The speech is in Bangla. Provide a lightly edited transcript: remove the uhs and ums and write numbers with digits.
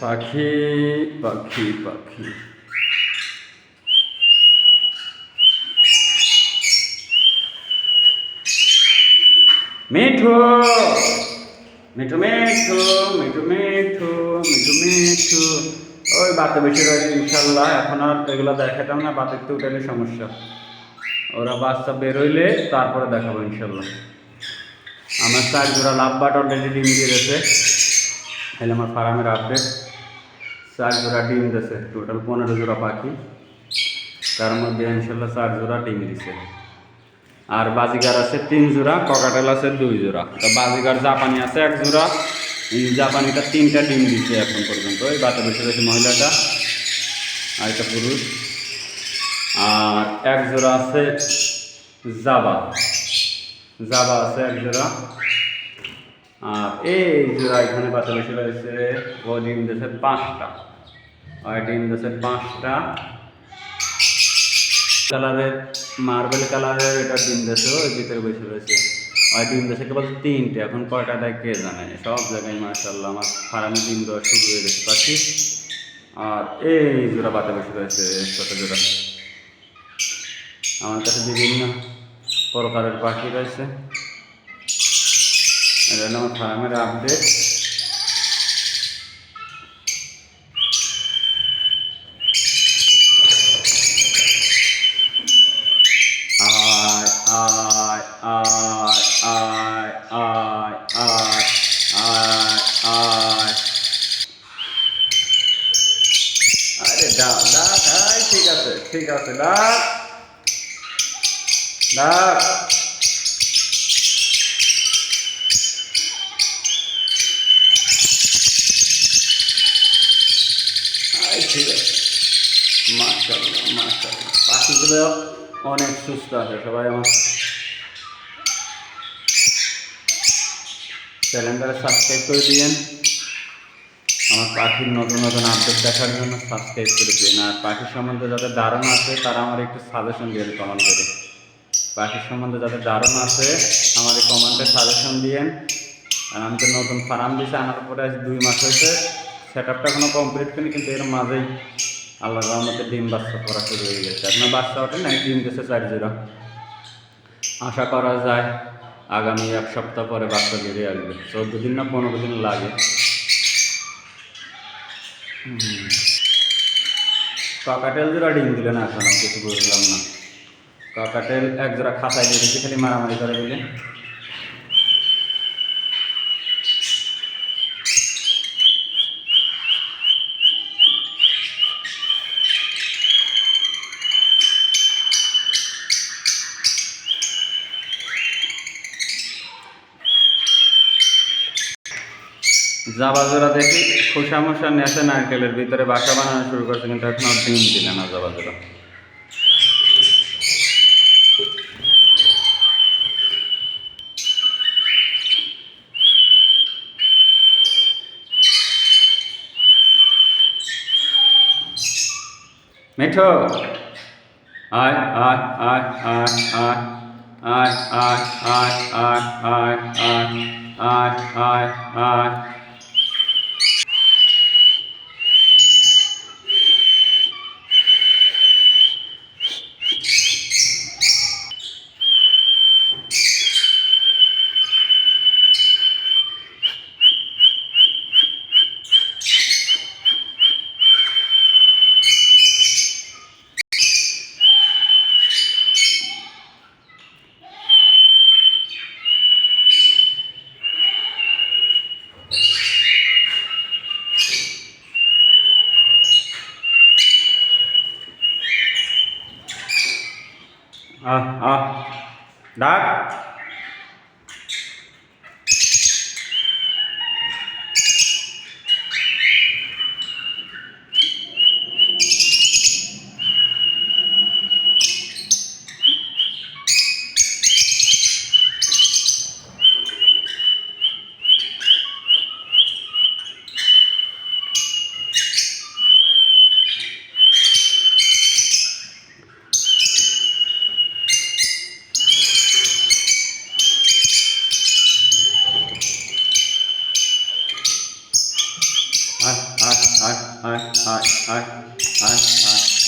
পাখি পাখি পাখি মিঠু মিঠু মিঠু মিঠু মিঠু মিঠু মিঠু ওই বাতে বেশি রয়েছে ইনশাল্লাহ। এখন আর এগুলো দেখাতাম না, বাতের তো উঠালে সমস্যা। ওরা বাচ্চা বেরোইলে তারপরে দেখাবো ইনশাল্লাহ। আমার 4 জোড়া লাভ বাট অলরেডি ডিম দিয়ে দিয়েছে। তাহলে আমার ফার্মের আপডেট, 4 জোড়া ডিম দিয়েছে। টোটাল 15 জোড়া পাখি, তার মধ্যে ইনশাল্লাহ 4 জোড়া ডিম দিছে। আর বাজিগার আছে 3 জোড়া, ককাটেল আছে 2 জোড়া। তো বাজিগার জাপানি আছে 1 জোড়া, জাপানিটা 3টা ডিম দিচ্ছে এখন পর্যন্ত। ওই বাতে বসে রয়েছে মহিলাটা, আর এটা পুরুষ। আর 1 জোড়া আছে জাবা, জাবা আছে 1 জোড়া। আর এই জোড়া এখানে বাতে বসে রয়েছে, ও ডিম দিয়েছে 5টা, আর ডিম দিয়েছে 5টা। কালারের মার্বেল কালারের এটা ডিম দেশে ওই ভিতরে বসে রয়েছে। আর ডিম দেশে কেবল 3টে, এখন কয়টা দেয় কে জানে। সব জায়গায় মাশাআল্লাহ আমার ফার্মে ডিম দেওয়া শুরু হয়ে গেছে পাখি। আর এই জোড়া বাতে বসে রয়েছে, ছোট জোড়া। আমার কাছে বিভিন্ন প্রকারের পাখি রয়েছে। এটা হলো আমার ফার্মের আপডেট। আয় আয় আয় আয় আয় আয় আয় আয়। আরে ডাক ডাক, ঠিক আছে ঠিক আছে, ডাক ডাক। ঠিক আছে, মাশাআল্লাহ মাশাআল্লাহ। পাখিগুলো অনেক সুস্থ আছে। সবাই আমার চ্যানেলটাকে সাবস্ক্রাইব করে দিয়েন। আমার পাখির নতুন নতুন আপডেট দেখার জন্য সাবস্ক্রাইব করে দিন। আর পাখির সম্বন্ধে যাদের ধারণা আছে তারা আমার একটু সাজেশন দিয়ে কমেন্ট করে। পাখির সম্বন্ধে যাদের ধারণা আছে আমার এই কমেন্টে সাজেশন দিয়েন। আর আমি তো নতুন ফার্ম দিয়েছি, আনার পরে আজ 2 মাস হয়েছে। সেট আপটা এখনও কমপ্লিট করিনি, কিন্তু এর মাঝেই আল্লাহর রহমতে ডিম বাচ্চা করা শুরু হয়ে গেছে। আপনার বাচ্চা ওঠে না, ডিম দিয়েছে 4 জোড়া। আশা করা যায় আগামী 1 সপ্তাহ পরে বাচ্চা বেরিয়ে আসবে। 14 দিন না 15 দিন লাগে। ককাটেল জোড়া ডিম দিলে না, এখন আমি কিছু বুঝলাম না। ককাটেল 1 জোড়া খাতায় দিয়ে দিচ্ছে, খালি মারামারি করে দিলে। জাবা জোড়া দেখি খোসা মোসা নেশে নারকেলের ভিতরে বাসা বানানো শুরু করছে, কিন্তু এখন আর ডিম দিলে না জাবা জোড়া। মিঠু আয় আয় আয় আয় আয় আয় আয় আয় আয় আয় আয় আয় আয় আয়। ডাক। আয় আয় আয় আয় আয়